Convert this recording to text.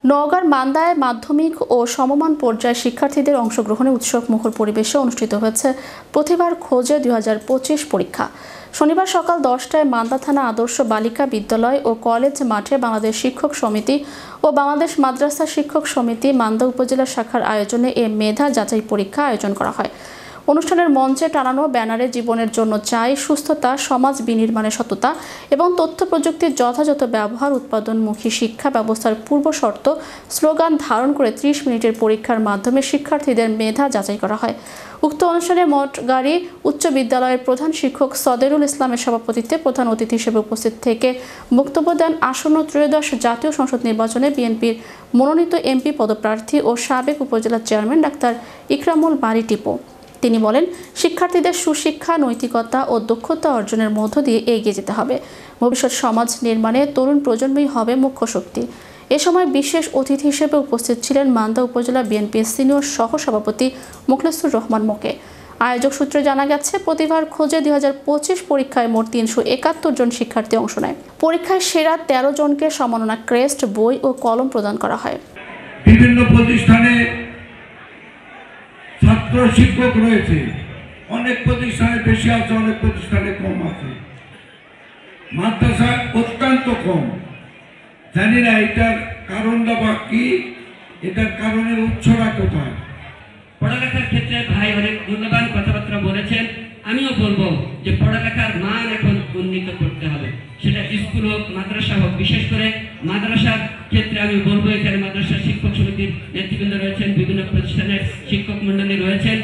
নওগাঁর মান্দায় মাধ্যমিক ও সমমান পর্যায়ে শিক্ষার্থীদের অংশগ্রহণে উৎসবমুখর পরিবেশে অনুষ্ঠিত হয়েছে প্রতিভার খোঁজে 2025 পরীক্ষা। শনিবার সকাল 10টায় মান্দা থানা আদর্শ বালিকা বিদ্যালয় ও কলেজ মাঠে বাংলাদেশ শিক্ষক সমিতি ও বাংলাদেশ মাদ্রাসা শিক্ষক সমিতি মান্দা উপজেলা শাখার আয়োজনে এ মেধা যাচাই পরীক্ষা আয়োজন করা হয়। অনুষ্ঠানের মঞ্চে টানানো ব্যানারে জীবনের জন্য চাই সুস্থতা, সমাজ বিনির্মাণে সততা এবং তথ্য প্রযুক্তির যথাযথ ব্যবহার, উৎপাদনমুখী শিক্ষা ব্যবস্থার পূর্ব শর্ত স্লোগান ধারণ করে 30 মিনিটের পরীক্ষার মাধ্যমে শিক্ষার্থীদের মেধা যাচাই করা হয়। উক্ত অনুষ্ঠানে মঠগাড়ি উচ্চ বিদ্যালয়ের প্রধান শিক্ষক সদেরুল ইসলামের সভাপতিত্বে প্রধান অতিথি হিসেবে উপস্থিত থেকে বক্তব্য দেন আসন্ন ত্রয়োদশ জাতীয় সংসদ নির্বাচনে বিএনপির মনোনীত এমপি পদপ্রার্থী ও সাবেক উপজেলা চেয়ারম্যান ডাক্তার ইকরামুল বারী টিপু। তিনি বলেন, শিক্ষার্থীদের সুশিক্ষা, নৈতিকতা ও দক্ষতা অর্জনের মধ্য দিয়ে এগিয়ে যেতে হবে। ভবিষ্যৎ সমাজ নির্মাণে তরুণ প্রজন্মই হবে মুখ্য শক্তি। এ সময় বিশেষ অতিথি হিসেবে উপস্থিত ছিলেন মান্দা উপজেলা বিএনপির সিনিয়র সহসভাপতি মোখলেসুর রহমান মোকে। আয়োজক সূত্রে জানা গেছে, প্রতিভার খোঁজে 2025 পরীক্ষায় মোট 371 জন শিক্ষার্থী অংশ নেয়। পরীক্ষায় সেরা 13 জনকে সম্মাননা ক্রেস্ট, বই ও কলম প্রদান করা হয়। বিভিন্ন প্রতিষ্ঠানে ছাত্র শিক্ষক রয়েছে, অনেক প্রতিষ্ঠানে বেশি আছে, অনেক প্রতিষ্ঠানে কম আছে। মাদ্রাসা অত্যন্ত কম। জানি না এটার কারণটা বা কি, এটার কারণের উৎসটা কোথায়। পড়ালেখার ক্ষেত্রে ভাই অনেক মূল্যবান কথাবার্তা বলেছেন। আমিও বলবো যে পড়ালেখার মান এখন উন্নীত করতে হবে, সেটা স্কুল হোক, মাদ্রাসা হোক। বিশেষ করে মাদ্রাসার ক্ষেত্রে আমি বলবো, এখানে মাদ্রাসা শিক্ষক সমিতির নেতৃবৃন্দ রয়েছেন, বিভিন্ন প্রতিষ্ঠানের শিক্ষক মন্ডলী রয়েছেন।